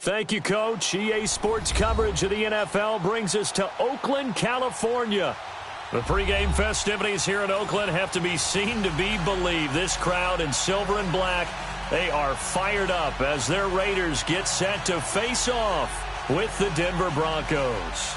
Thank you, Coach. EA Sports coverage of the NFL brings us to Oakland, California. The pregame festivities here in Oakland have to be seen to be believed. This crowd in silver and black, they are fired up as their Raiders get set to face off with the Denver Broncos.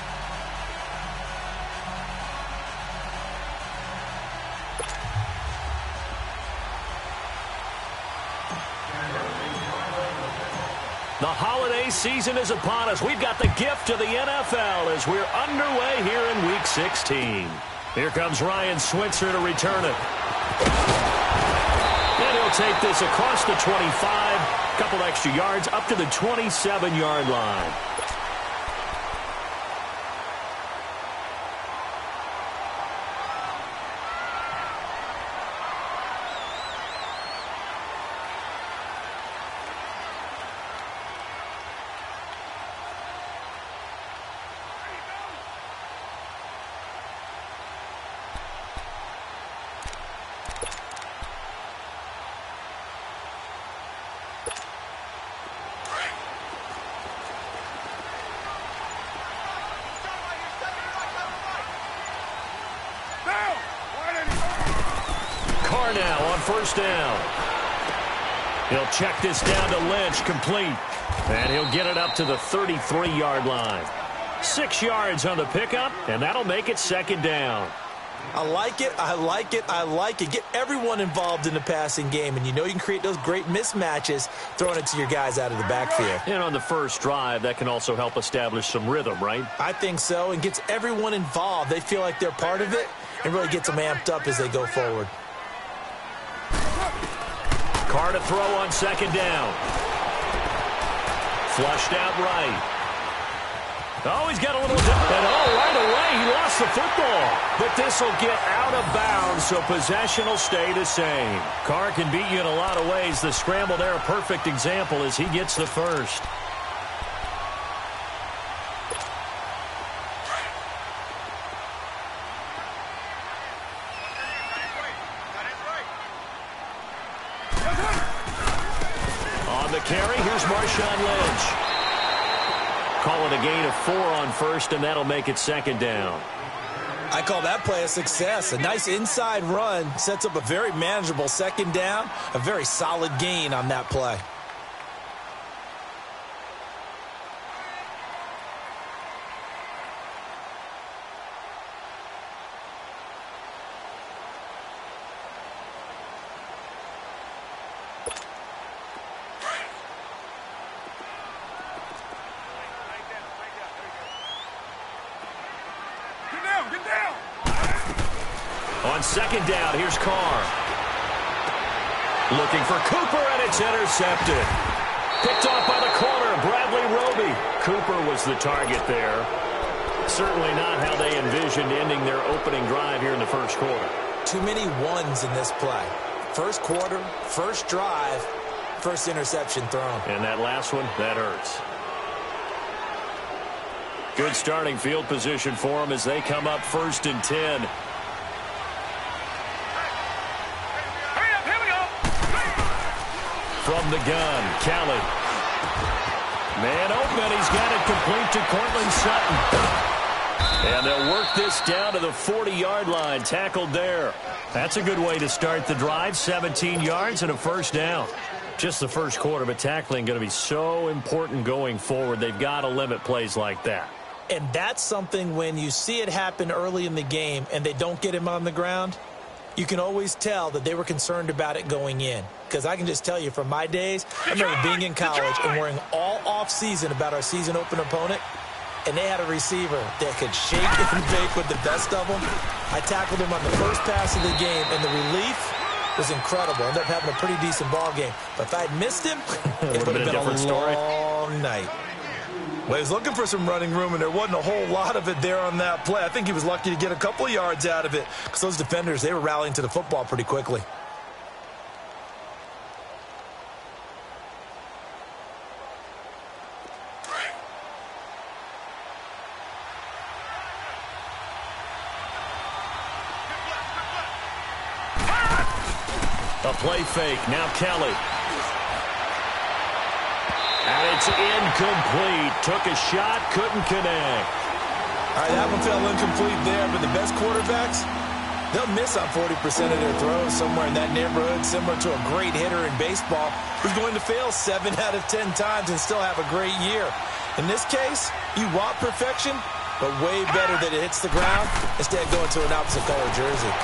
The holiday season is upon us. We've got the gift of the NFL as we're underway here in Week 16. Here comes Ryan Switzer to return it. And he'll take this across the 25, a couple extra yards, up to the 27-yard line. Now on first down. He'll check this down to Lynch, complete. And he'll get it up to the 33-yard line. 6 yards on the pickup, and that'll make it second down. I like it, I like it, I like it. Get everyone involved in the passing game, and you know you can create those great mismatches throwing it to your guys out of the backfield. And on the first drive, that can also help establish some rhythm, right? I think so, and gets everyone involved. They feel like they're part of it, and really gets them amped up as they go forward. Carr to throw on second down. Flushed out right. Oh, he's got a little... And right away, he lost the football. But this will get out of bounds, so possession will stay the same. Carr can beat you in a lot of ways. The scramble there, a perfect example as he gets the first. Carry, here's Marshawn Lynch. Call it a gain of 4 on first, and that'll make it second down. I call that play a success. A nice inside run sets up a very manageable second down. A very solid gain on that play. On second down, here's Carr. Looking for Cooper, and it's intercepted. Picked off by the corner, Bradley Roby. Cooper was the target there. Certainly not how they envisioned ending their opening drive here in the first quarter. Too many ones in this play. First quarter, first drive, first interception thrown. And that last one, that hurts. Good starting field position for them as they come up 1st and 10. From the gun, Kelly. Man open, he's got it complete to Cortland Sutton. And they'll work this down to the 40-yard line, tackled there. That's a good way to start the drive, 17 yards and a first down. Just the first quarter, but tackling going to be so important going forward. They've got to limit plays like that. And that's something when you see it happen early in the game and they don't get him on the ground, you can always tell that they were concerned about it going in. Because I can just tell you from my days, I remember being in college and worrying all off-season about our season opener opponent, and they had a receiver that could shake and bake with the best of them. I tackled him on the first pass of the game, and the relief was incredible. Ended up having a pretty decent ball game. But if I had missed him, it would have been a long night. Well, he was looking for some running room, and there wasn't a whole lot of it there on that play. I think he was lucky to get a couple of yards out of it because those defenders, they were rallying to the football pretty quickly. A play fake. Now Kelly. And it's incomplete. Took a shot, couldn't connect. All right, that one fell incomplete there, but the best quarterbacks, they'll miss on 40% of their throws, somewhere in that neighborhood, similar to a great hitter in baseball who's going to fail 7 out of 10 times and still have a great year. In this case, you want perfection, but way better that it hits the ground instead of going to an opposite color jersey.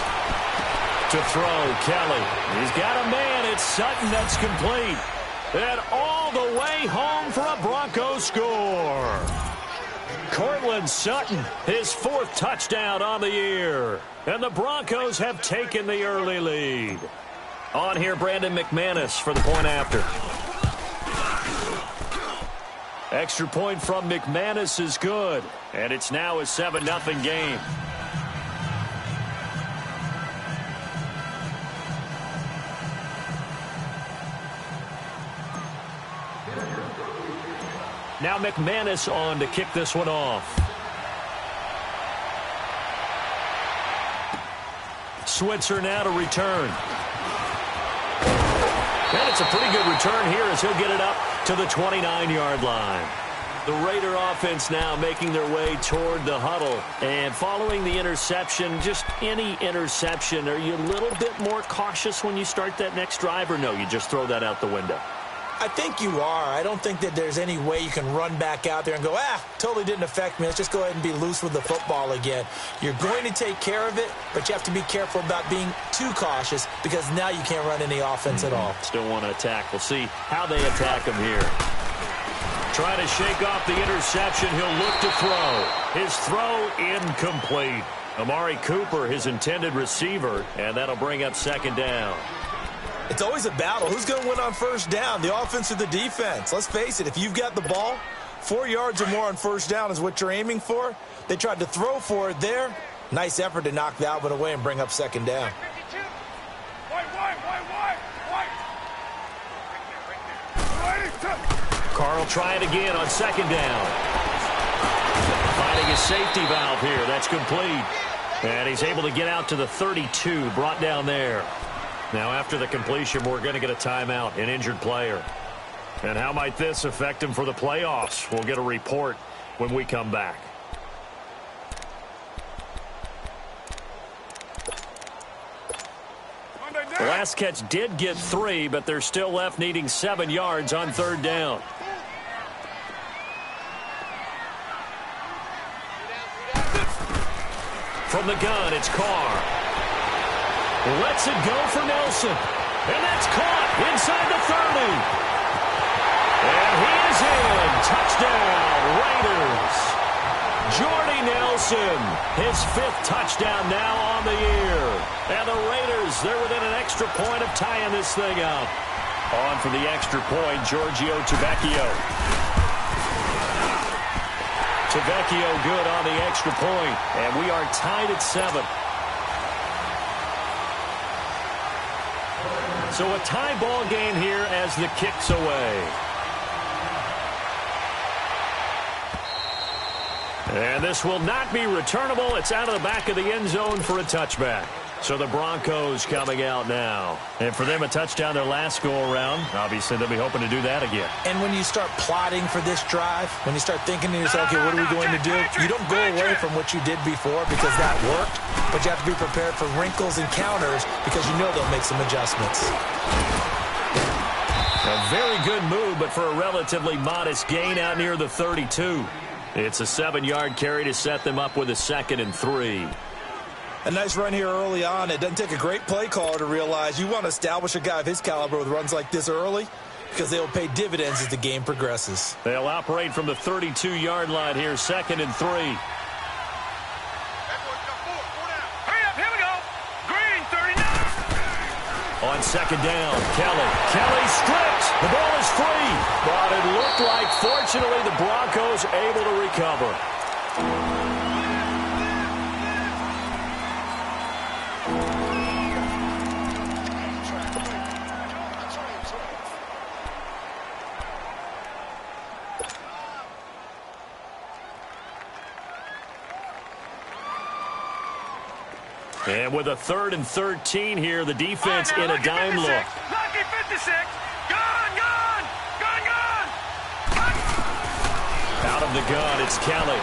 To throw, Kelly. He's got a man. It's Sutton. That's complete. And all the way home for a Broncos score. Cortland Sutton, his 4th touchdown on the year. And the Broncos have taken the early lead. On here, Brandon McManus for the point after. Extra point from McManus is good. And it's now a 7-0 game. Now McManus on to kick this one off. Switzer now to return. And it's a pretty good return here as he'll get it up to the 29-yard line. The Raider offense now making their way toward the huddle. And following the interception, just any interception, are you a little bit more cautious when you start that next drive, or no, you just throw that out the window? I think you are. I don't think that there's any way you can run back out there and go, totally didn't affect me. Let's just go ahead and be loose with the football again. You're going to take care of it, but you have to be careful about being too cautious because now you can't run any offense at all. Still want to attack. We'll see how they attack him here. Trying to shake off the interception. He'll look to throw. His throw incomplete. Amari Cooper, his intended receiver, and that'll bring up 2nd down. It's always a battle. Who's going to win on 1st down, the offense or the defense? Let's face it, if you've got the ball, 4 yards or more on 1st down is what you're aiming for. They tried to throw for it there. Nice effort to knock that one away and bring up 2nd down. Carl trying again on 2nd down. Finding a safety valve here. That's complete. And he's able to get out to the 32, brought down there. Now, after the completion, we're going to get a timeout, an injured player. And how might this affect him for the playoffs? We'll get a report when we come back. The last catch did get 3, but they're still left needing 7 yards on 3rd down. From the gun, it's Carr. Lets it go for Nelson. And that's caught inside the 30. And he is in. Touchdown, Raiders. Jordy Nelson, his 5th touchdown now on the year. And the Raiders, they're within an extra point of tying this thing up. On for the extra point, Giorgio Tavecchio. Tavecchio good on the extra point. And we are tied at 7. So a tie ball game here as the kick's away. And this will not be returnable. It's out of the back of the end zone for a touchback. So the Broncos coming out now. And for them, a touchdown their last go-around. Obviously, they'll be hoping to do that again. And when you start plotting for this drive, when you start thinking to yourself, okay, what are we going to do? You don't go away from what you did before because that worked. But you have to be prepared for wrinkles and counters because you know they'll make some adjustments. A very good move, but for a relatively modest gain out near the 32. It's a 7-yard carry to set them up with a 2nd and 3. A nice run here early on. It doesn't take a great play caller to realize you want to establish a guy of his caliber with runs like this early because they will pay dividends as the game progresses. They'll operate from the 32-yard line here, 2nd and 3. On 2nd down, Kelly stripped. The ball is free. But it looked like, fortunately, the Broncos able to recover. And with a 3rd and 13 here, the defense in a dime look. Lucky 56. Gone. of the gun, it's Kelly.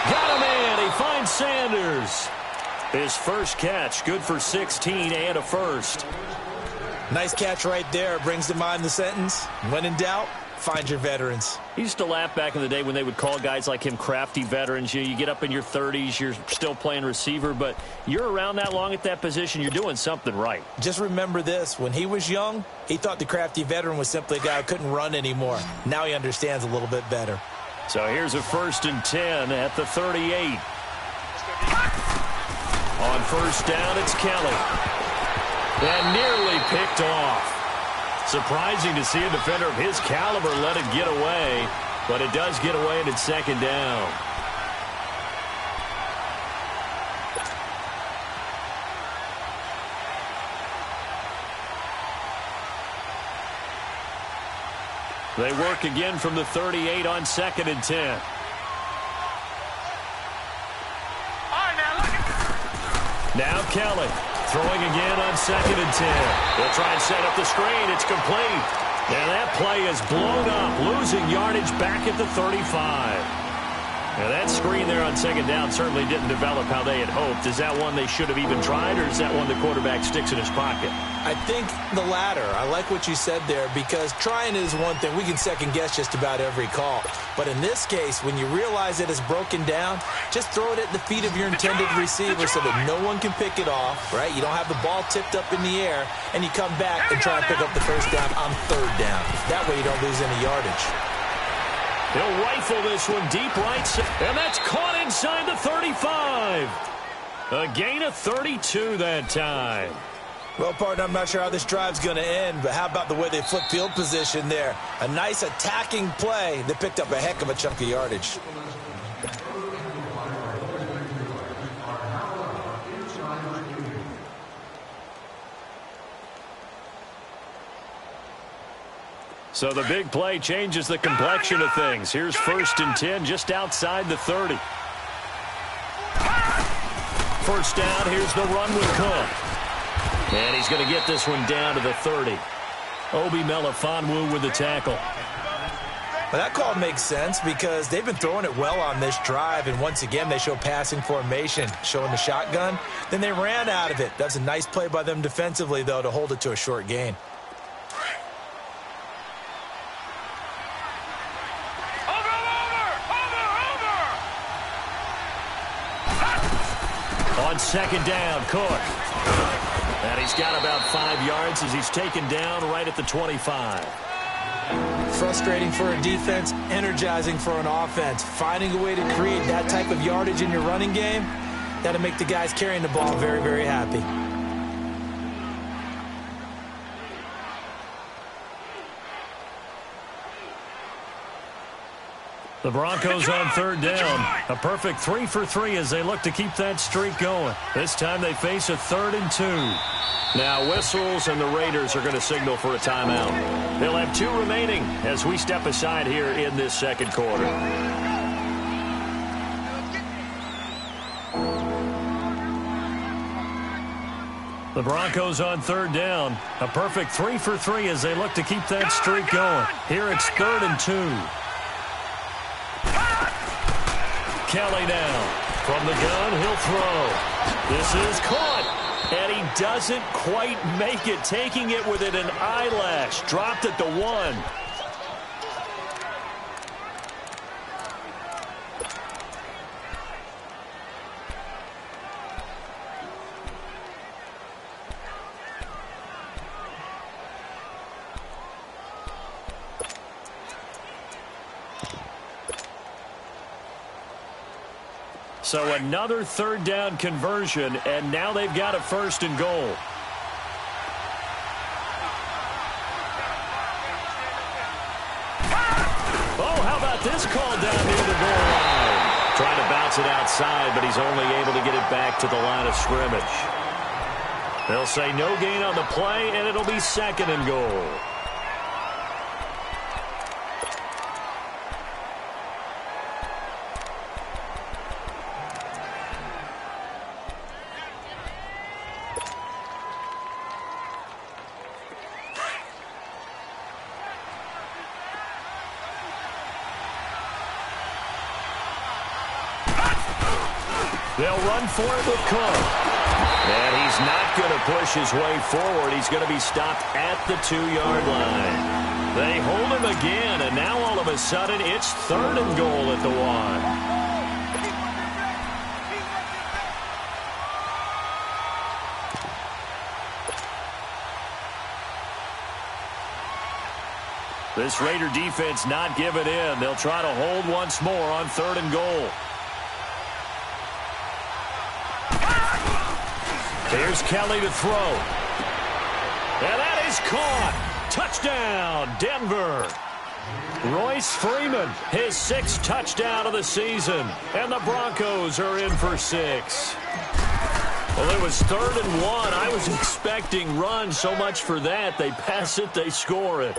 Got him in. He finds Sanders. His first catch, good for 16 and a first. Nice catch right there. Brings to mind the sentence, when in doubt, find your veterans. He used to laugh back in the day when they would call guys like him crafty veterans. You get up in your 30s, you're still playing receiver, but you're around that long at that position, you're doing something right. Just remember this. When he was young, he thought the crafty veteran was simply a guy who couldn't run anymore. Now he understands a little bit better. So here's a 1st and 10 at the 38. On first down, it's Kelly. And nearly picked off. Surprising to see a defender of his caliber let it get away, but it does get away and it's 2nd down. They work again from the 38 on 2nd and 10. Now Kelly throwing again on 2nd and 10. They'll try and set up the screen. It's complete. And that play is blown up, losing yardage back at the 35. Now that screen there on 2nd down certainly didn't develop how they had hoped. Is that one they should have even tried, or is that one the quarterback sticks in his pocket? I think the latter. I like what you said there, because trying is one thing. We can second guess just about every call. But in this case, when you realize it is broken down, just throw it at the feet of your intended receiver so that no one can pick it off, right? You don't have the ball tipped up in the air, and you come back and try and pick up the first down on 3rd down. That way you don't lose any yardage. He'll rifle this one deep right side, and that's caught inside the 35. A gain of 32 that time. Well, partner, I'm not sure how this drive's going to end, but how about the way they flip field position there? A nice attacking play that picked up a heck of a chunk of yardage. So the big play changes the complexion of things. Here's 1st and 10 just outside the 30. First down, here's the run with Cook. And he's going to get this one down to the 30. Obi Melifonwu with the tackle. Well, that call makes sense because they've been throwing it well on this drive, and once again they show passing formation, showing the shotgun. Then they ran out of it. That's a nice play by them defensively, though, to hold it to a short gain. On 2nd down, Cook. And he's got about 5 yards as he's taken down right at the 25. Frustrating for a defense, energizing for an offense. Finding a way to create that type of yardage in your running game, that'll make the guys carrying the ball very, very happy. The Broncos on 3rd down. A perfect 3 for 3 as they look to keep that streak going. This time they face a 3rd and 2. Now whistles, and the Raiders are going to signal for a timeout. They'll have 2 remaining as we step aside here in this 2nd quarter. The Broncos on 3rd down. A perfect 3 for 3 as they look to keep that streak going. Here it's 3rd and 2. Kelly now. From the gun, he'll throw. This is caught. And he doesn't quite make it. Taking it within an eyelash. Dropped at the 1. So another 3rd down conversion, and now they've got a 1st and goal. Oh, how about this call down near the goal line? Trying to bounce it outside, but he's only able to get it back to the line of scrimmage. They'll say no gain on the play, and it'll be 2nd and goal. They'll run for it with Cook. And he's not going to push his way forward. He's going to be stopped at the 2-yard line. They hold him again, and now all of a sudden it's 3rd and goal at the 1. This Raider defense not giving in. They'll try to hold once more on 3rd and goal. Here's Kelly to throw. And that is caught. Touchdown, Denver. Royce Freeman, his 6th touchdown of the season. And the Broncos are in for 6. Well, it was 3rd and 1. I was expecting run, so much for that. They pass it, they score it.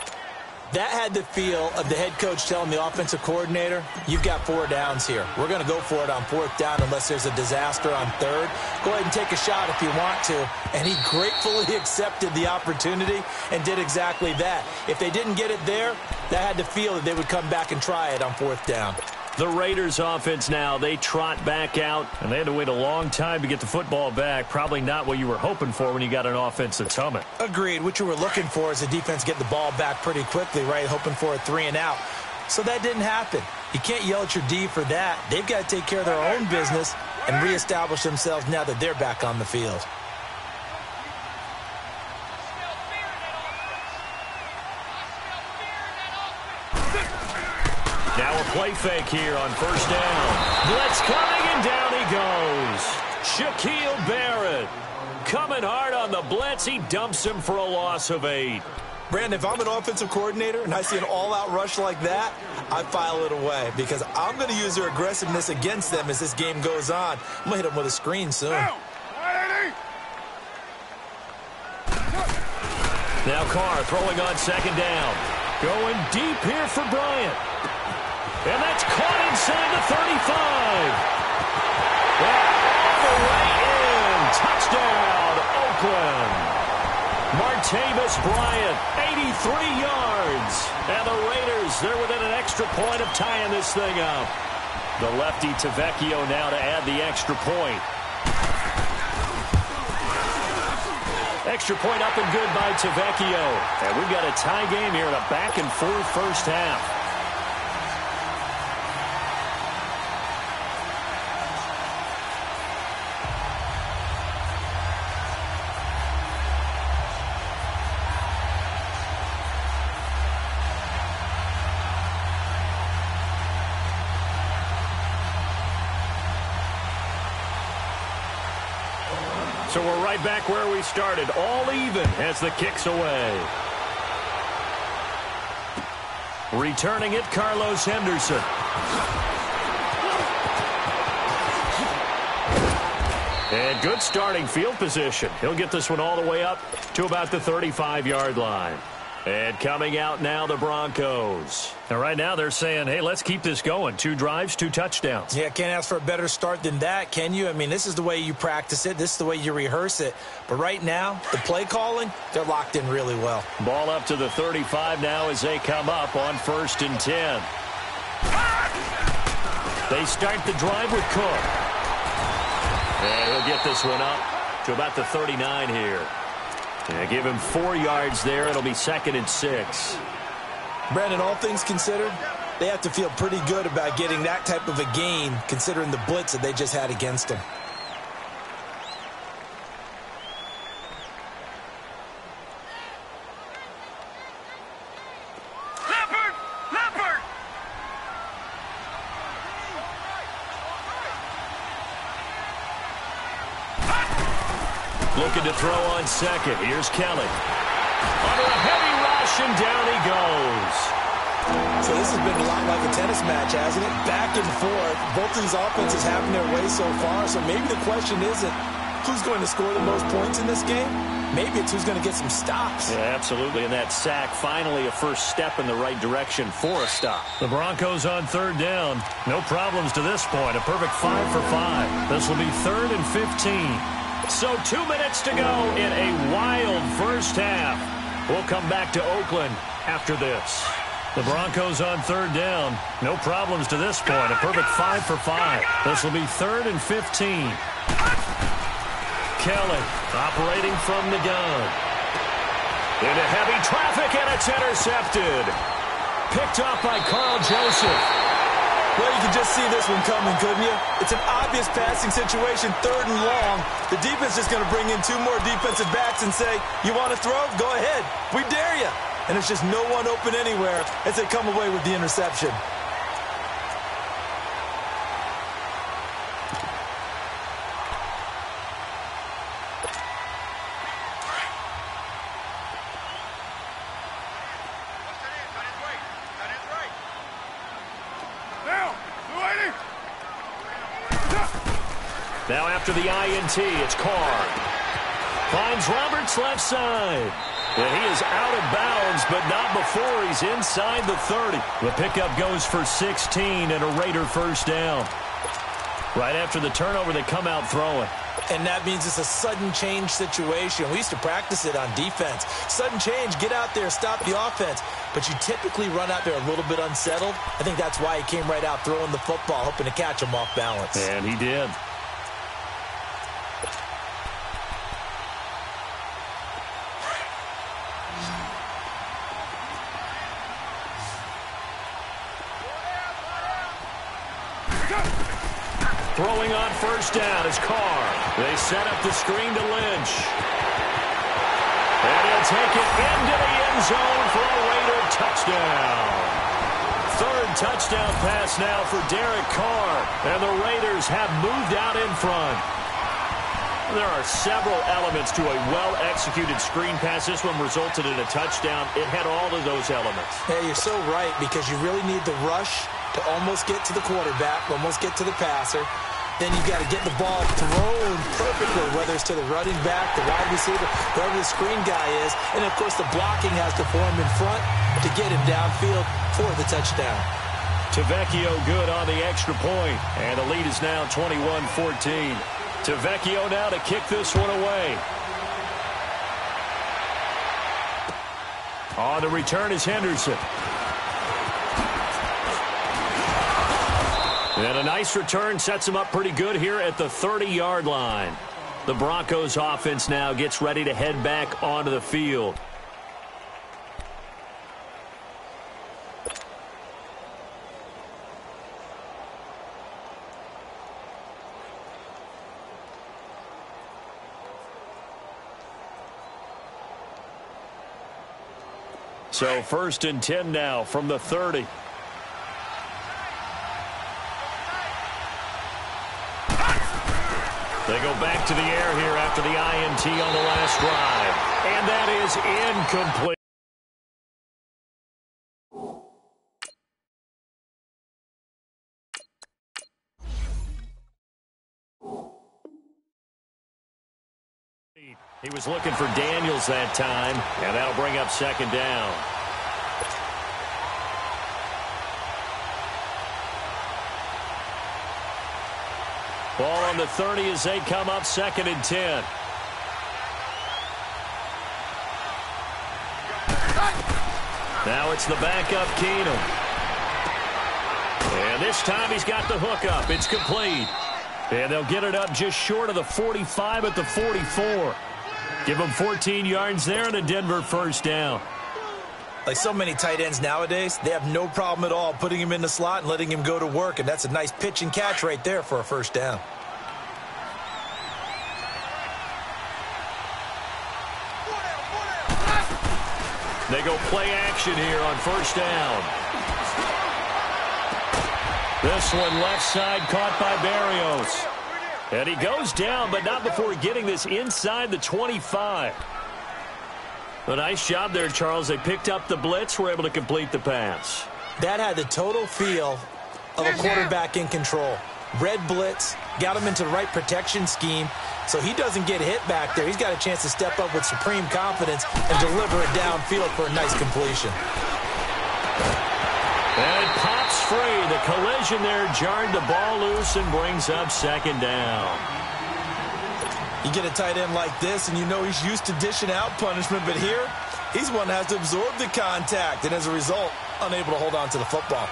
That had the feel of the head coach telling the offensive coordinator, you've got 4 downs here. We're going to go for it on 4th down unless there's a disaster on 3rd. Go ahead and take a shot if you want to. And he gratefully accepted the opportunity and did exactly that. If they didn't get it there, that had the feel that they would come back and try it on 4th down. The Raiders offense now, they trot back out, and they had to wait a long time to get the football back. Probably not what you were hoping for when you got an offense that's humming. Agreed. What you were looking for is the defense get the ball back pretty quickly, right? Hoping for a 3 and out. So that didn't happen. You can't yell at your D for that. They've got to take care of their own business and reestablish themselves now that they're back on the field. Now a play fake here on 1st down. Blitz coming, and down he goes. Shaquille Barrett coming hard on the blitz. He dumps him for a loss of 8. Brandon, if I'm an offensive coordinator and I see an all-out rush like that, I file it away because I'm going to use their aggressiveness against them as this game goes on. I'm going to hit them with a screen soon. Now Carr throwing on 2nd down. Going deep here for Bryant. And that's caught inside the 35. And all the way in. Touchdown, Oakland. Martavis Bryant, 83 yards. And the Raiders, they're within an extra point of tying this thing up. The lefty Tavecchio now to add the extra point. Extra point up and good by Tavecchio. And we've got a tie game here in a back-and-forth first half. So we're right back where we started, all even as the kick's away. Returning it, Carlos Henderson. And good starting field position. He'll get this one all the way up to about the 35-yard line. And coming out now, the Broncos. And right now they're saying, hey, let's keep this going. 2 drives, 2 touchdowns. Yeah, can't ask for a better start than that, can you? I mean, this is the way you practice it. This is the way you rehearse it. But right now, the play calling, they're locked in really well. Ball up to the 35 now as they come up on 1st and 10. They start the drive with Cook. And he'll get this one up to about the 39 here. Yeah, give him 4 yards there. It'll be 2nd and 6. Brandon, all things considered, they have to feel pretty good about getting that type of a gain considering the blitz that they just had against them. Looking to throw on 2nd. Here's Kelly. Under a heavy rush, and down he goes. So this has been a lot like a tennis match, hasn't it? Back and forth. Both of these offenses having their way so far. So maybe the question isn't who's going to score the most points in this game. Maybe it's who's going to get some stops. Yeah, absolutely. And that sack, finally a first step in the right direction for a stop. The Broncos on 3rd down. No problems to this point. A perfect 5 for 5. This will be 3rd and 15. So 2 minutes to go in a wild first half. We'll come back to Oakland after this. The Broncos on third down. No problems to this point. A perfect 5 for 5. This will be 3rd and 15. Kelly operating from the gun. Into heavy traffic, and it's intercepted. Picked up by Carl Joseph. Well, you can just see this one coming, couldn't you? It's an obvious passing situation, 3rd and long. The defense is going to bring in 2 more defensive backs and say, you want to throw? Go ahead. We dare you. And it's just no one open anywhere as they come away with the interception. Now after the INT, it's Carr. Finds Roberts left side. And he is out of bounds, but not before he's inside the 30. The pickup goes for 16 and a Raider first down. Right after the turnover, they come out throwing. And that means it's a sudden change situation. We used to practice it on defense. Sudden change, get out there, stop the offense. But you typically run out there a little bit unsettled. I think that's why he came right out throwing the football, hoping to catch him off balance. And he did. Throwing on first down is Carr. They set up the screen to Lynch. And he'll take it into the end zone for a Raider touchdown. 3rd touchdown pass now for Derek Carr. And the Raiders have moved out in front. There are several elements to a well-executed screen pass. This one resulted in a touchdown. It had all of those elements. Yeah, you're so right, because you really need the rush to almost get to the quarterback, almost get to the passer. Then you've got to get the ball thrown perfectly, whether it's to the running back, the wide receiver, whoever the screen guy is. And, of course, the blocking has to form in front to get him downfield for the touchdown. Tavecchio good on the extra point, and the lead is now 21-14. Tavecchio now to kick this one away. On the return is Henderson. And a nice return sets him up pretty good here at the 30-yard line. The Broncos offense now gets ready to head back onto the field. So 1st and 10 now from the 30. They go back to the air here after the INT on the last drive. And that is incomplete. He was looking for Daniels that time, and that'll bring up 2nd down. Ball on the 30 as they come up 2nd and 10. Now it's the backup Keenum. And this time he's got the hook up. It's complete. And they'll get it up just short of the 45 at the 44. Give him 14 yards there and a Denver first down. Like so many tight ends nowadays, they have no problem at all putting him in the slot and letting him go to work. And that's a nice pitch and catch right there for a first down. They go play action here on first down. This one left side caught by Barrios. And he goes down, but not before getting this inside the 25. A nice job there, Charles. They picked up the blitz, were able to complete the pass. That had the total feel of a quarterback in control. Red blitz, got him into the right protection scheme, so he doesn't get hit back there. He's got a chance to step up with supreme confidence and deliver it downfield for a nice completion. And it pops free. The collision there jarred the ball loose and brings up 2nd down. You get a tight end like this, and you know he's used to dishing out punishment, but here, he's one that has to absorb the contact, and as a result, unable to hold on to the football.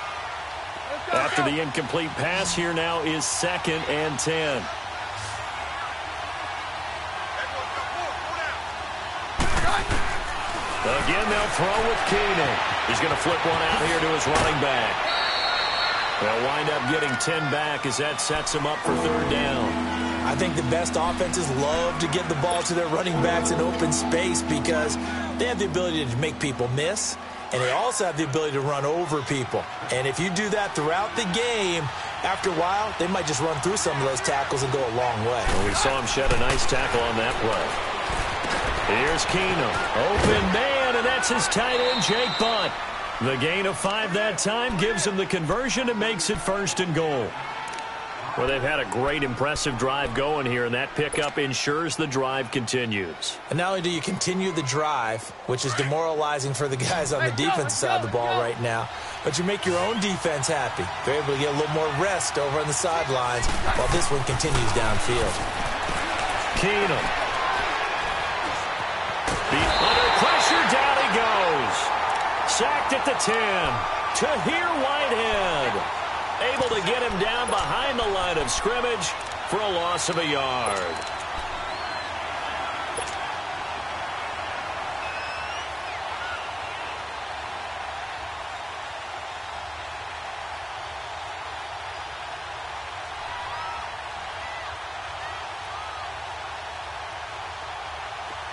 After the incomplete pass, here now is 2nd and 10. Again, they'll throw with Keenan. He's going to flip one out here to his running back. They'll wind up getting 10 back as that sets him up for 3rd down. I think the best offenses love to get the ball to their running backs in open space because they have the ability to make people miss, and they also have the ability to run over people. And if you do that throughout the game, after a while, they might just run through some of those tackles and go a long way. Well, we saw him shed a nice tackle on that play. Here's Keenum. Open man, and that's his tight end, Jake Butt. The gain of 5 that time gives him the conversion and makes it 1st and goal. Well, they've had a great, impressive drive going here, and that pickup ensures the drive continues. And not only do you continue the drive, which is demoralizing for the guys on the defensive side of the ball right now, but you make your own defense happy. They're able to get a little more rest over on the sidelines while this one continues downfield. Keenum. Under pressure, down he goes. Sacked at the 10. Tahir Whitehead. Able to get him down behind the line of scrimmage for a loss of a yard.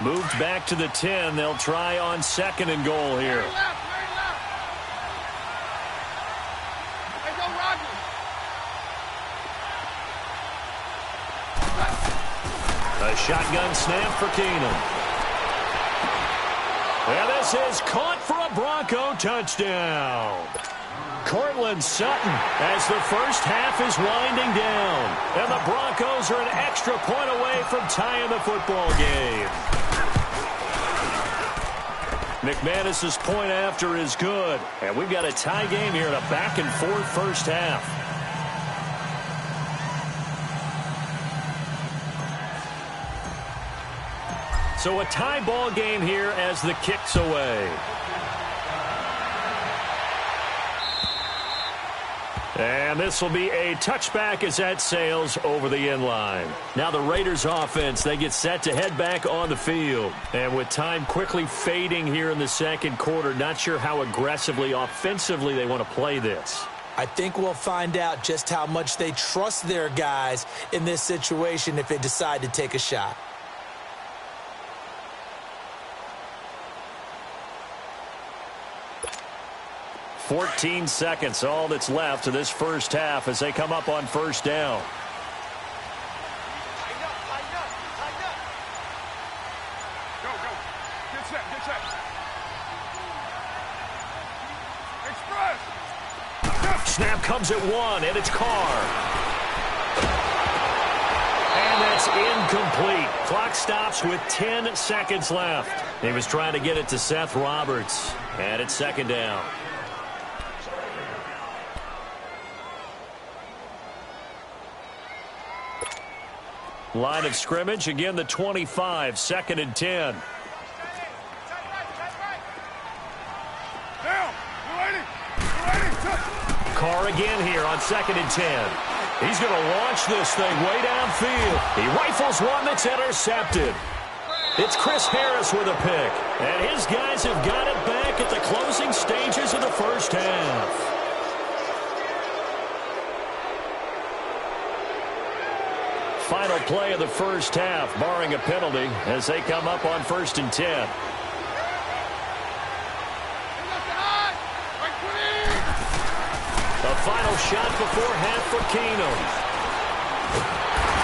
Moved back to the 10. They'll try on 2nd and goal here. A shotgun snap for Keenum. And this is caught for a Bronco touchdown. Cortland Sutton as the first half is winding down. And the Broncos are an extra point away from tying the football game. McManus's point after is good. And we've got a tie game here in a back-and-forth first half. So a tie ball game here as the kick's away. And this will be a touchback as that sails over the end line. Now the Raiders offense, they get set to head back on the field. And with time quickly fading here in the 2nd quarter, not sure how aggressively, offensively they want to play this. I think we'll find out just how much they trust their guys in this situation if they decide to take a shot. 14 seconds, all that's left of this first half as they come up on 1st down. Go. Get set. Express. Snap comes at 1, and it's Carr. And that's incomplete. Clock stops with 10 seconds left. He was trying to get it to Seth Roberts. And it's 2nd down. Line of scrimmage, again the 25, 2nd and 10. Down. Ready. Carr again here on 2nd and 10. He's going to launch this thing way downfield. He rifles one that's intercepted. It's Chris Harris with a pick. And his guys have got it back at the closing stages of the first half. Final play of the first half, barring a penalty, as they come up on 1st and 10. The final shot before half for Keenum.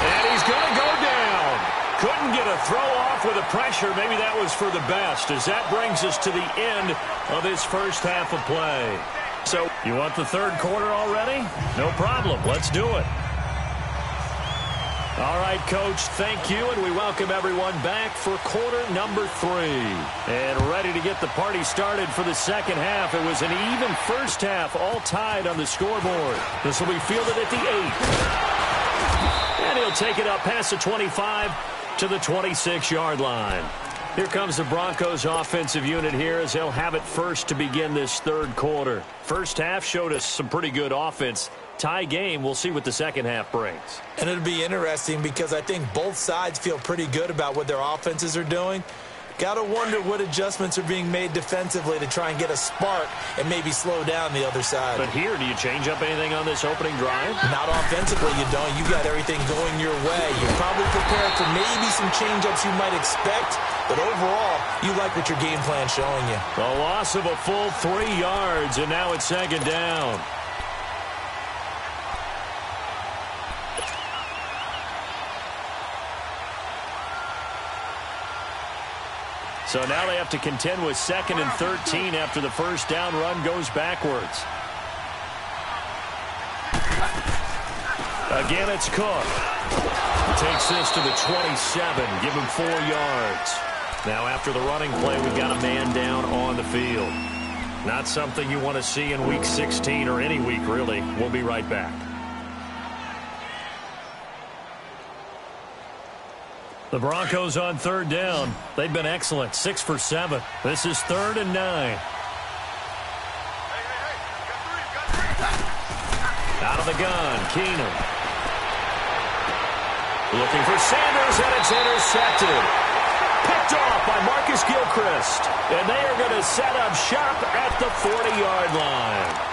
And he's going to go down. Couldn't get a throw off with the pressure. Maybe that was for the best, as that brings us to the end of this first half of play. So, you want the 3rd quarter already? No problem. Let's do it. All right, Coach, thank you, and we welcome everyone back for quarter number 3. And ready to get the party started for the 2nd half. It was an even first half, all tied on the scoreboard. This will be fielded at the 8. And he'll take it up past the 25 to the 26-yard line. Here comes the Broncos offensive unit here as they'll have it first to begin this third quarter. First half showed us some pretty good offense. Tie game, we'll see what the second half brings. And it'll be interesting because I think both sides feel pretty good about what their offenses are doing. Got to wonder what adjustments are being made defensively to try and get a spark and maybe slow down the other side. But here, do you change up anything on this opening drive? Not offensively, you don't. You got everything going your way. You're probably prepared for maybe some change-ups you might expect, but overall, you like what your game plan's showing you. A loss of a full 3 yards, and now it's second down. So now they have to contend with 2nd and 13 after the first down run goes backwards. Again, it's Cook. Takes this to the 27, give him 4 yards. Now after the running play, we've got a man down on the field. Not something you want to see in Week 16 or any week, really. We'll be right back. The Broncos on third down. They've been excellent, 6 for 7. This is 3rd and 9. Out of the gun, Keenum. Looking for Sanders, and it's intercepted. Picked off by Marcus Gilchrist. And they are going to set up shop at the 40-yard line.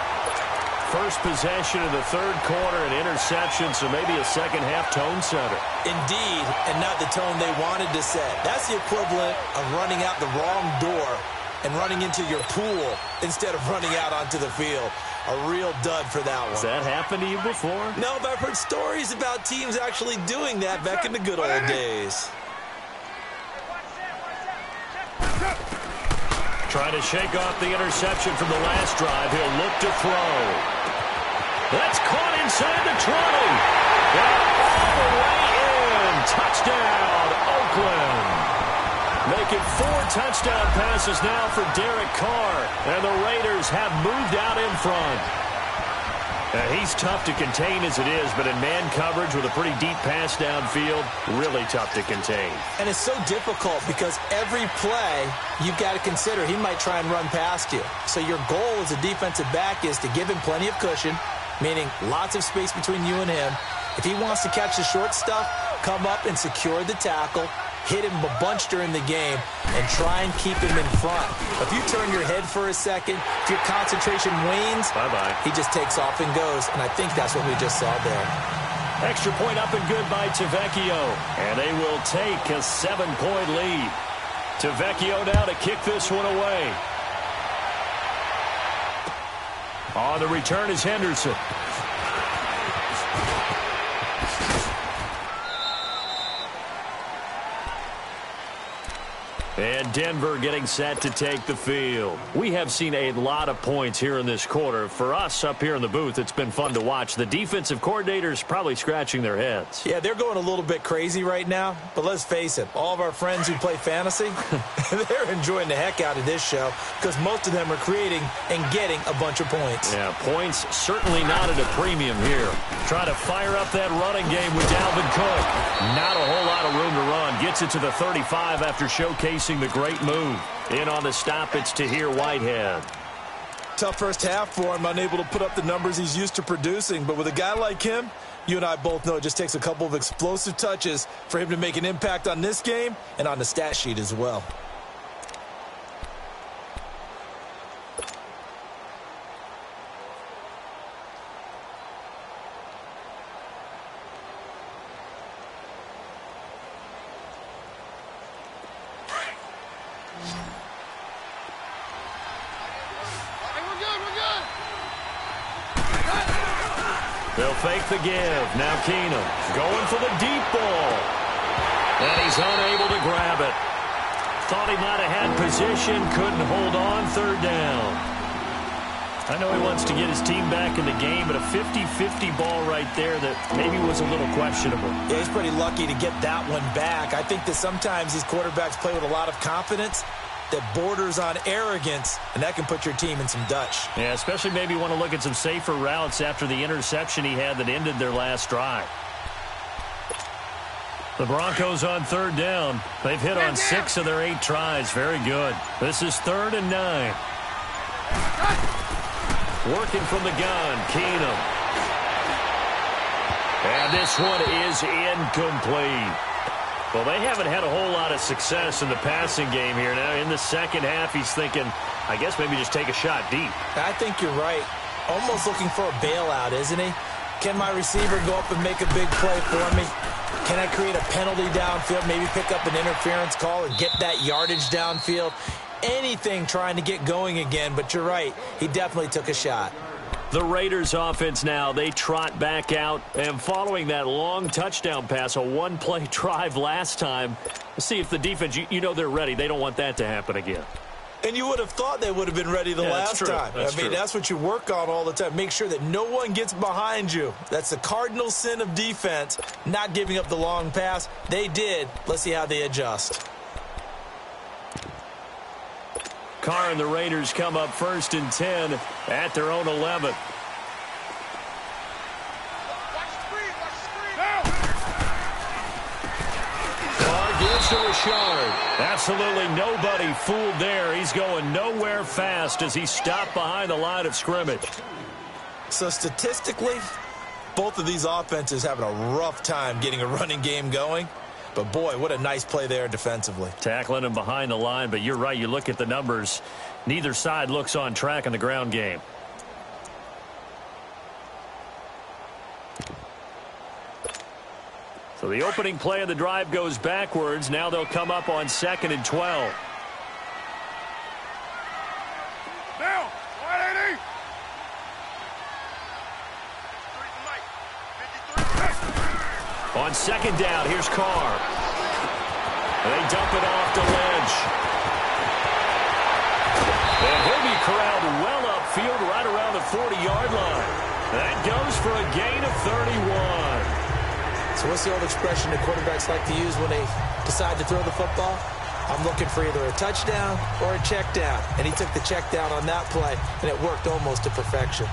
First possession of the third quarter, an interception, so maybe a second-half tone setter. Indeed, and not the tone they wanted to set. That's the equivalent of running out the wrong door and running into your pool instead of running out onto the field. A real dud for that one. Has that happened to you before? No, but I've heard stories about teams actually doing that back in the good old days. Trying to shake off the interception from the last drive. He'll look to throw. That's caught inside the 20. And all the way in. Touchdown, Oakland. Making 4 touchdown passes now for Derek Carr. And the Raiders have moved out in front. He's tough to contain as it is, but in man coverage with a pretty deep pass downfield, really tough to contain. And it's so difficult because every play you've got to consider he might try and run past you. So your goal as a defensive back is to give him plenty of cushion, meaning lots of space between you and him. If he wants to catch the short stuff, come up and secure the tackle, hit him a bunch during the game, and try and keep him in front. If you turn your head for a second, if your concentration wanes, bye-bye. He just takes off and goes, and I think that's what we just saw there. Extra point up and good by Tavecchio, and they will take a 7-point lead. Tavecchio now to kick this one away. On the return is Henderson. And Denver getting set to take the field. We have seen a lot of points here in this quarter. For us up here in the booth, it's been fun to watch. The defensive coordinators probably scratching their heads. Yeah, they're going a little bit crazy right now. But let's face it, all of our friends who play fantasy, they're enjoying the heck out of this show because most of them are creating and getting a bunch of points. Yeah, points certainly not at a premium here. Trying to fire up that running game with Dalvin Cook. Not a whole lot of room to run. Gets it to the 35 after showcasing the great move. In on the stop, it's Tahir Whitehead. Tough first half for him, unable to put up the numbers he's used to producing. But with a guy like him, you and I both know it just takes a couple of explosive touches for him to make an impact on this game and on the stat sheet as well. They'll fake the give. Now Keenum going for the deep ball. And he's unable to grab it. Thought he might have had position. Couldn't hold on. Third down. I know he wants to get his team back in the game, but a 50-50 ball right there that maybe was a little questionable. Yeah, he's pretty lucky to get that one back. I think that sometimes these quarterbacks play with a lot of confidence that borders on arrogance, and that can put your team in some Dutch. Yeah, especially maybe want to look at some safer routes after the interception he had that ended their last drive. The Broncos on third down. They've hit on 6 of their 8 tries. Very good. This is 3rd and 9. Working from the gun, Keenum. And this one is incomplete. Well, they haven't had a whole lot of success in the passing game here. Now, in the second half, he's thinking, I guess maybe just take a shot deep. I think you're right. Almost looking for a bailout, isn't he? Can my receiver go up and make a big play for me? Can I create a penalty downfield, maybe pick up an interference call and get that yardage downfield? Anything trying to get going again, but you're right. He definitely took a shot. The Raiders offense now, they trot back out, and following that long touchdown pass, a one-play drive last time, see if the defense, you know they're ready. They don't want that to happen again. And you would have thought they would have been ready the last time. That's what you work on all the time. Make sure that no one gets behind you. That's the cardinal sin of defense, not giving up the long pass. They did. Let's see how they adjust. Carr and the Raiders come up 1st and 10 at their own 11. Carr gives to Rashard. Absolutely nobody fooled there. He's going nowhere fast as he stopped behind the line of scrimmage. So statistically, both of these offenses having a rough time getting a running game going. But, boy, what a nice play there defensively. Tackling him behind the line, but you're right. You look at the numbers. Neither side looks on track in the ground game. So the opening play of the drive goes backwards. Now they'll come up on 2nd and 12. Now, 180. On 2nd down, here's Carr. They dump it off to Lynch. And he'll be corralled well upfield right around the 40-yard line. That goes for a gain of 31. So what's the old expression that quarterbacks like to use when they decide to throw the football? I'm looking for either a touchdown or a check down. And he took the check down on that play, and it worked almost to perfection.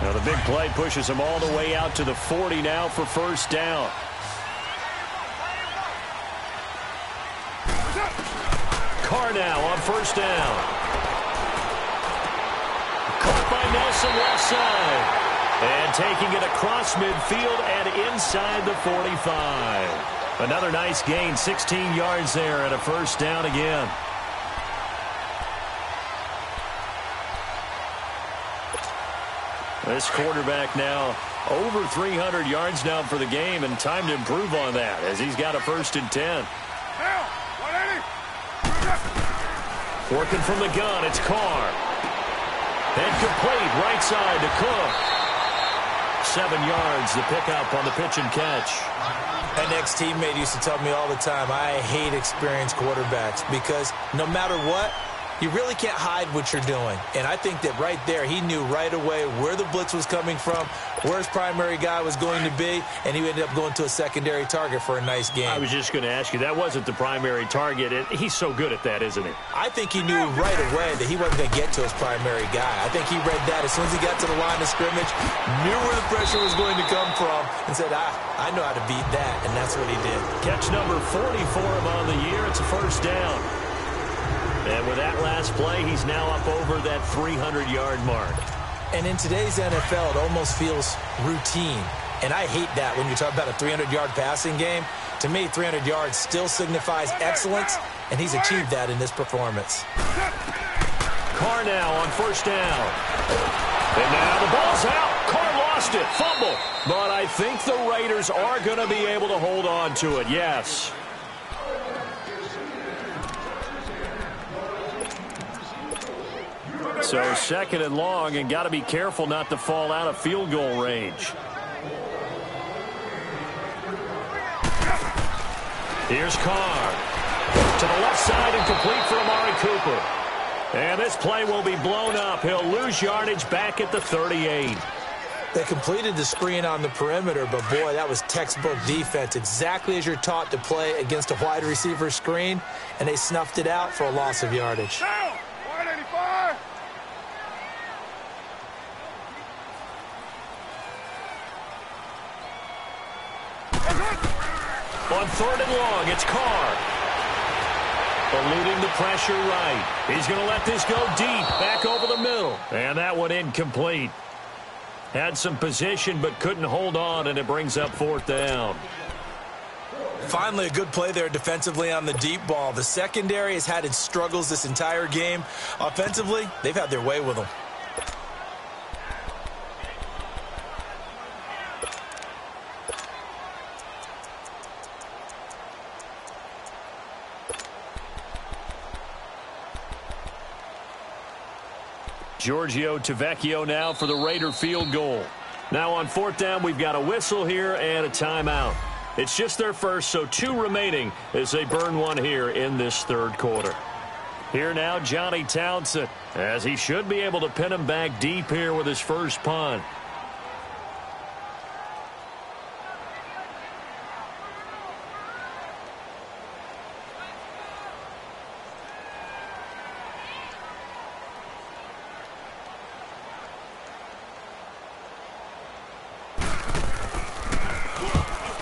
Now the big play pushes him all the way out to the 40 now for 1st down. Carr now on 1st down. Caught by Nelson left side. And taking it across midfield and inside the 45. Another nice gain, 16 yards there and a 1st down again. This quarterback now over 300 yards now for the game, and time to improve on that as he's got a 1st and 10. Now, 180. Working from the gun, it's Carr. And complete right side to Cook. 7 yards, the pickup on the pitch and catch. An ex-teammate used to tell me all the time, I hate experienced quarterbacks because no matter what, you really can't hide what you're doing. And I think that right there, he knew right away where the blitz was coming from, where his primary guy was going to be, and he ended up going to a secondary target for a nice game. I was just going to ask you, that wasn't the primary target. He's so good at that, isn't he? I think he knew right away that he wasn't going to get to his primary guy. I think he read that as soon as he got to the line of scrimmage, knew where the pressure was going to come from, and said, I know how to beat that, and that's what he did. Catch number 40 for him on the year. It's a 1st down. And with that last play, he's now up over that 300-yard mark. And in today's NFL, it almost feels routine. And I hate that when you talk about a 300-yard passing game. To me, 300 yards still signifies excellence, and he's achieved that in this performance. Carr now on 1st down. And now the ball's out. Carr lost it. Fumble. But I think the Raiders are going to be able to hold on to it. Yes. So 2nd and long, and got to be careful not to fall out of field goal range. Here's Carr. To the left side and complete for Amari Cooper. And this play will be blown up. He'll lose yardage back at the 38. They completed the screen on the perimeter, but boy, that was textbook defense. Exactly as you're taught to play against a wide receiver screen, and they snuffed it out for a loss of yardage. Down! 185! On 3rd and long, it's Carr. Eluding the pressure right. He's going to let this go deep, back over the middle. And that one incomplete. Had some position, but couldn't hold on, and it brings up 4th down. Finally, a good play there defensively on the deep ball. The secondary has had its struggles this entire game. Offensively, they've had their way with them. Jyoung117 now for the Raider field goal. Now on 4th down, we've got a whistle here and a timeout. It's just their first, so 2 remaining as they burn one here in this 3rd quarter. Here now, Johnny Townsend, as he should be able to pin him back deep here with his first punt.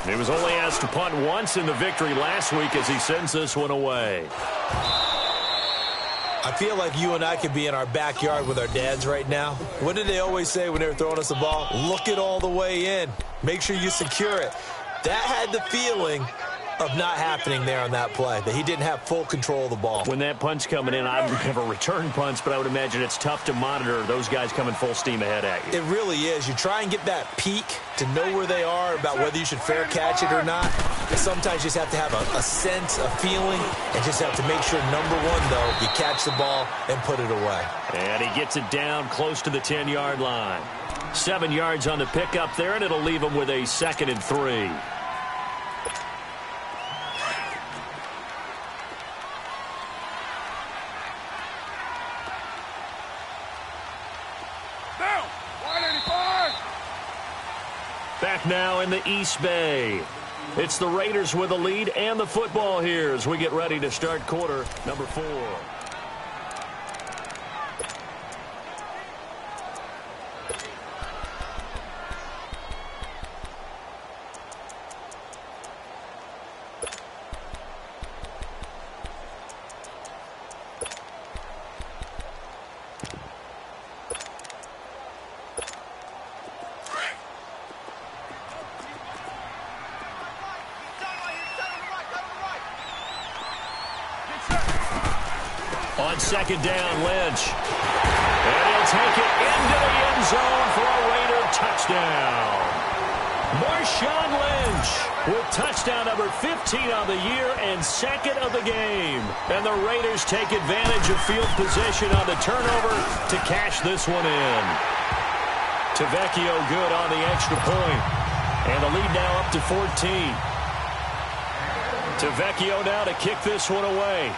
He was only asked to punt once in the victory last week as he sends this one away. I feel like you and I could be in our backyard with our dads right now. What did they always say when they were throwing us the ball? Look it all the way in. Make sure you secure it. That had the feeling of not happening there on that play, that he didn't have full control of the ball. When that punt's coming in, I've never returned punts, but I would imagine it's tough to monitor those guys coming full steam ahead at you. It really is. You try and get that peek to know where they are, about whether you should fair catch it or not. But sometimes you just have to have a sense, a feeling, and just have to make sure, number one, though, you catch the ball and put it away. And he gets it down close to the 10-yard line. 7 yards on the pickup there, and it'll leave him with a 2nd and 3. Back now in the East Bay. It's the Raiders with the lead and the football here as we get ready to start quarter number 4. On 2nd down, Lynch. And he'll take it into the end zone for a Raider touchdown. Marshawn Lynch with touchdown number 15 on the year and 2nd of the game. And the Raiders take advantage of field position on the turnover to cash this one in. Tavecchio good on the extra point. And the lead now up to 14. Tavecchio now to kick this one away.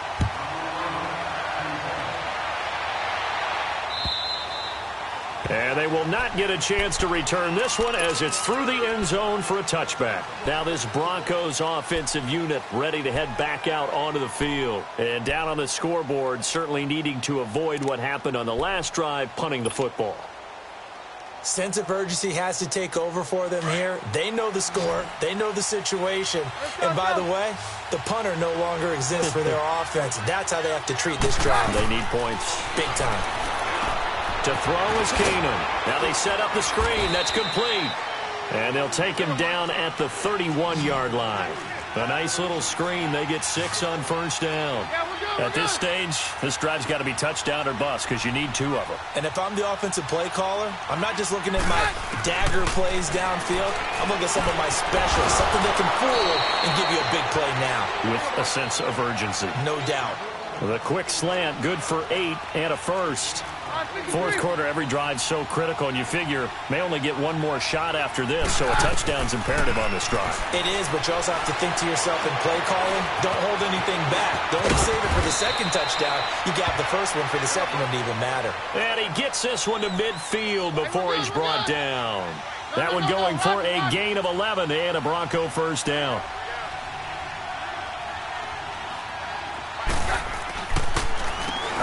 And they will not get a chance to return this one as it's through the end zone for a touchback. Now this Broncos offensive unit ready to head back out onto the field. And down on the scoreboard, certainly needing to avoid what happened on the last drive, punting the football. Sense of urgency has to take over for them here. They know the score. They know the situation. And by the way, the punter no longer exists for their offense. That's how they have to treat this drive. They need points. Big time. To throw is Keenan. Now they set up the screen. That's complete. And they'll take him down at the 31-yard line. A nice little screen. They get 6 on 1st down. At this stage, this drive's got to be touchdown or bust because you need 2 of them. And if I'm the offensive play caller, I'm not just looking at my dagger plays downfield. I'm looking at some of my specials, something that can fool and give you a big play now. With a sense of urgency. No doubt. The quick slant, good for 8 and a first. Fourth quarter, every drive's so critical, and you figure may only get one more shot after this, so a touchdown's imperative on this drive. It is, but you also have to think to yourself in play calling, don't hold anything back. Don't save it for the second touchdown. You got the first one for the second one to even matter. And he gets this one to midfield before he's brought down. That one going for a gain of 11 and a Bronco first down.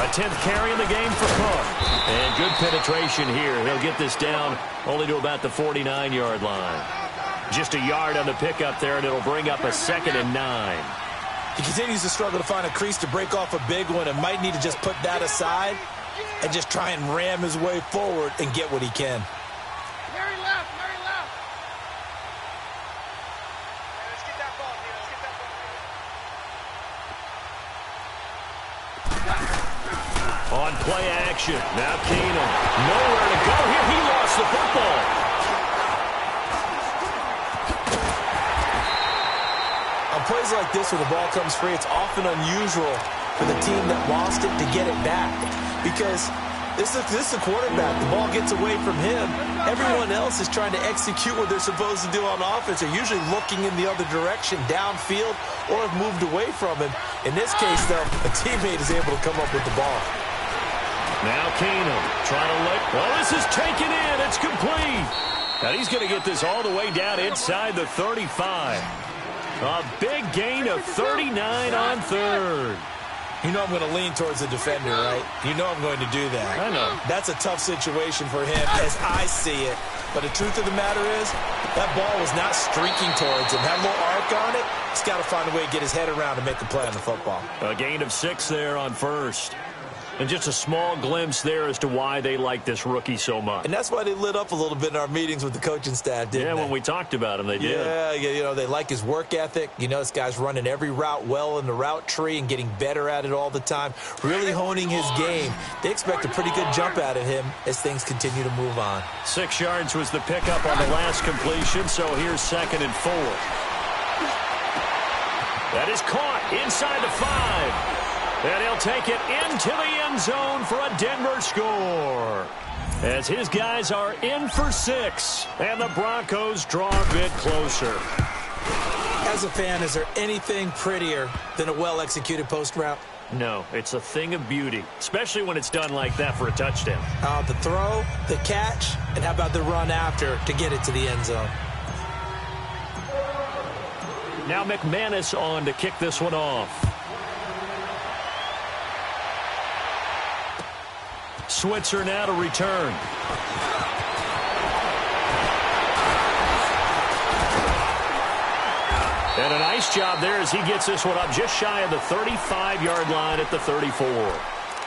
A 10th carry in the game for Cook. And good penetration here. He'll get this down only to about the 49-yard line. Just a yard on the pickup there, and it'll bring up a 2nd and 9. He continues to struggle to find a crease to break off a big one and might need to just put that aside and just try and ram his way forward and get what he can. Mary left, Mary left. Let's get that ball, let's get that ball. On play action. Now Keenum. Nowhere to go here. He lost the football. On plays like this, when the ball comes free, it's often unusual for the team that lost it to get it back. Because this is the quarterback. The ball gets away from him. Everyone else is trying to execute what they're supposed to do on offense. They're usually looking in the other direction, downfield, or have moved away from him. In this case, though, a teammate is able to come up with the ball. Now Keenum trying to look. Well, this is taken in. It's complete. And he's going to get this all the way down inside the 35. A big gain of 39 on third. You know I'm going to lean towards the defender, right? You know I'm going to do that. I know. That's a tough situation for him as I see it. But the truth of the matter is, that ball was not streaking towards him. Had a little arc on it. He's got to find a way to get his head around and make the play on the football. A gain of 6 there on first. And just a small glimpse there as to why they like this rookie so much. And that's why they lit up a little bit in our meetings with the coaching staff, didn't they? Yeah, when we talked about him, they did. Yeah, you know, they like his work ethic. You know, this guy's running every route well in the route tree and getting better at it all the time, really honing his game. They expect a pretty good jump out of him as things continue to move on. 6 yards was the pickup on the last completion, so here's 2nd and 4. That is caught inside the 5. And he'll take it into the end zone for a Denver score. As his guys are in for 6, and the Broncos draw a bit closer. As a fan, is there anything prettier than a well-executed post route? No, it's a thing of beauty, especially when it's done like that for a touchdown. The throw, the catch, and how about the run after to get it to the end zone? Now McManus on to kick this one off. Switzer now to return. And a nice job there as he gets this one up just shy of the 35-yard line at the 34.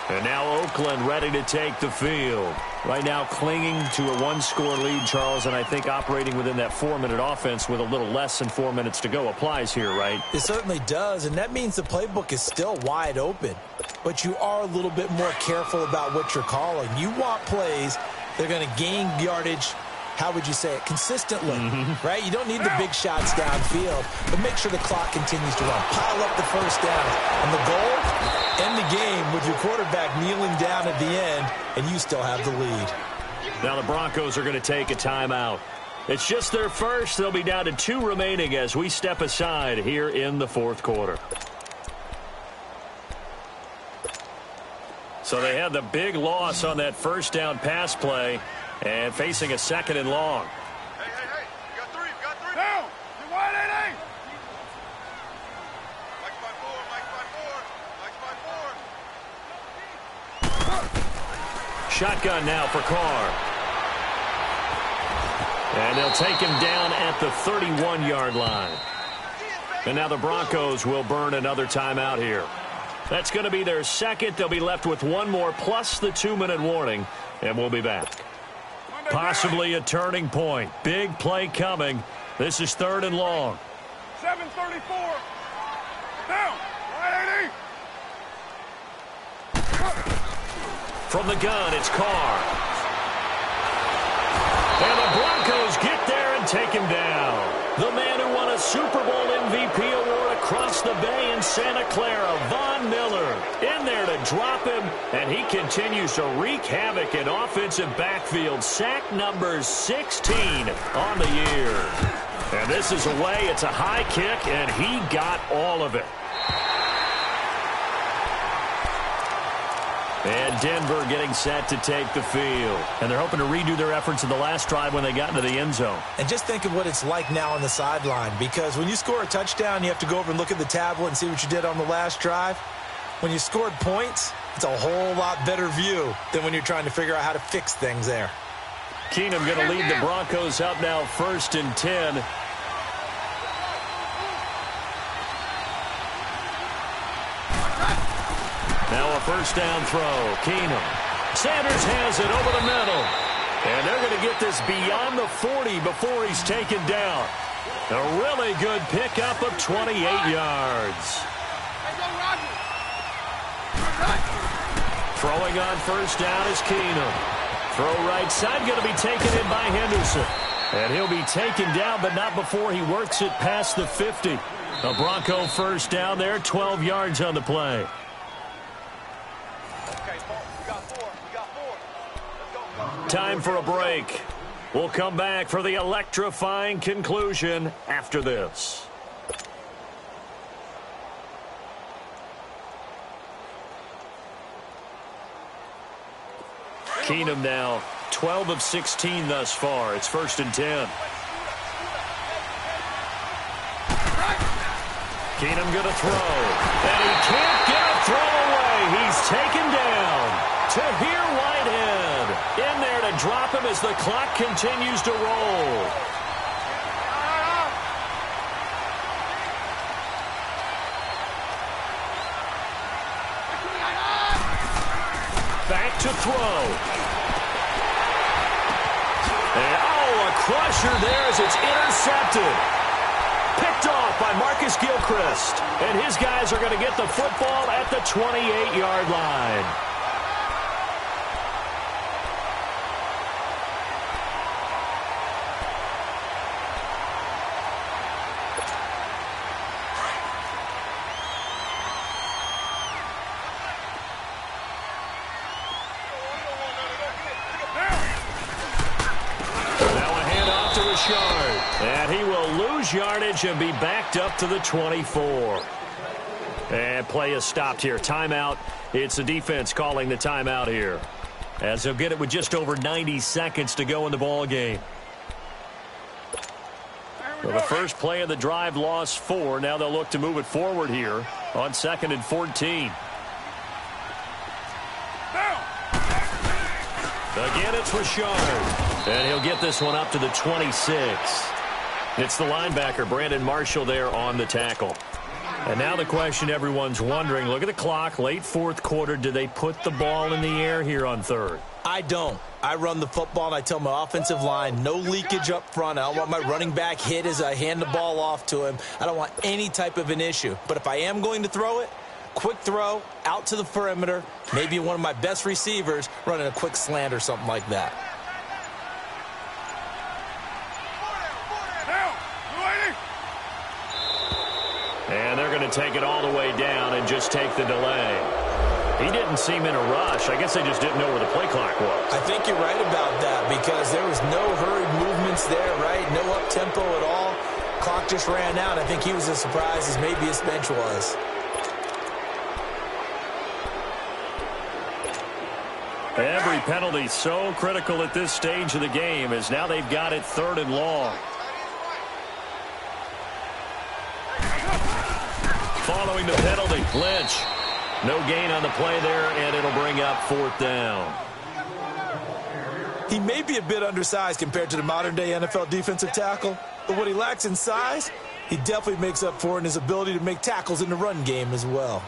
And now Oakland ready to take the field. Right now clinging to a 1-score lead, Charles, and I think operating within that 4-minute offense with a little less than 4 minutes to go applies here, right? It certainly does, and that means the playbook is still wide open. But you are a little bit more careful about what you're calling. You want plays that are going to gain yardage, how would you say it, consistently, right? You don't need the big shots downfield, but make sure the clock continues to run. Pile up the first down. And the goal, end the game with your quarterback kneeling down at the end, and you still have the lead. Now the Broncos are going to take a timeout. It's just their first. They'll be down to 2 remaining as we step aside here in the 4th quarter. So they had the big loss on that first down pass play and facing a 2nd and long. Hey, you got 3, you got 3. Down, you wide 8. Mike by 4, Mike by 4, Mike by 4. Shotgun now for Carr. And they'll take him down at the 31-yard line. And now the Broncos will burn another timeout here. That's going to be their second. They'll be left with 1 more plus the 2-minute warning, and we'll be back. Possibly a turning point. Big play coming. This is 3rd and long. 7:34. Down. Wide 80. From the gun, it's Carr. And the Broncos get there and take him down. The man who won a Super Bowl MVP award a across the bay in Santa Clara. Von Miller in there to drop him, and he continues to wreak havoc in offensive backfield. Sack number 16 on the year. And this is away. It's a high kick, and he got all of it. And Denver getting set to take the field. And they're hoping to redo their efforts in the last drive when they got into the end zone. And just think of what it's like now on the sideline, because when you score a touchdown, you have to go over and look at the tablet and see what you did on the last drive. When you scored points, it's a whole lot better view than when you're trying to figure out how to fix things there. Keenum going to lead the Broncos up now 1st and 10. Now a first down throw. Keenum. Sanders has it over the middle. And they're going to get this beyond the 40 before he's taken down. A really good pickup of 28 yards. Throwing on first down is Keenum. Throw right side going to be taken in by Henderson. And he'll be taken down, but not before he works it past the 50. A Bronco first down there, 12 yards on the play. Time for a break. We'll come back for the electrifying conclusion after this. Keenum now 12 of 16 thus far. It's 1st and 10. Keenum going to throw. And he can't get a throw away. He's taken down. Tahir Whitehead in there to drop him as the clock continues to roll. Back to throw. And, a crusher there as it's intercepted. Picked off by Marcus Gilchrist. And his guys are going to get the football at the 28-yard line. And he will lose yardage and be backed up to the 24. And play is stopped here. Timeout. It's the defense calling the timeout here, as they'll get it with just over 90 seconds to go in the ball game. Well, the first play of the drive lost 4. Now they'll look to move it forward here on 2nd and 14. Again, it's Richard. And he'll get this one up to the 26. It's the linebacker, Brandon Marshall, there on the tackle. And now the question everyone's wondering, look at the clock, late 4th quarter. Do they put the ball in the air here on 3rd? I don't. I run the football, and I tell my offensive line, no leakage up front. I don't want my running back hit as I hand the ball off to him. I don't want any type of an issue. But if I am going to throw it, quick throw, out to the perimeter, maybe one of my best receivers running a quick slant or something like that. And they're going to take it all the way down and just take the delay. He didn't seem in a rush. I guess they just didn't know where the play clock was. I think you're right about that, because there was no hurried movements there, right? No up-tempo at all. Clock just ran out. I think he was as surprised as maybe his bench was. Every penalty so critical at this stage of the game, as now they've got it 3rd and long. Following the penalty, Lynch. No gain on the play there, and it'll bring up 4th down. He may be a bit undersized compared to the modern-day NFL defensive tackle, but what he lacks in size, he definitely makes up for in his ability to make tackles in the run game as well.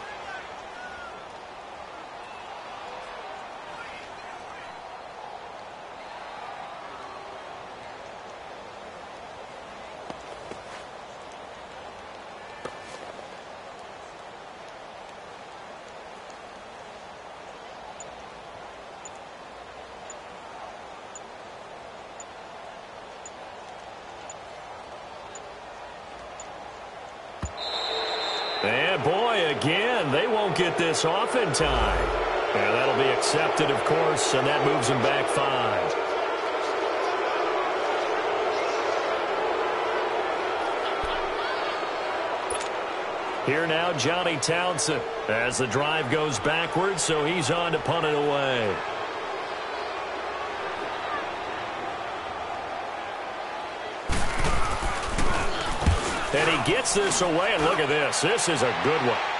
won't get this off in time. And that'll be accepted, of course, and that moves him back 5. Here now, Johnny Townsend, as the drive goes backwards, so he's on to punt it away. And he gets this away, and look at this. This is a good one.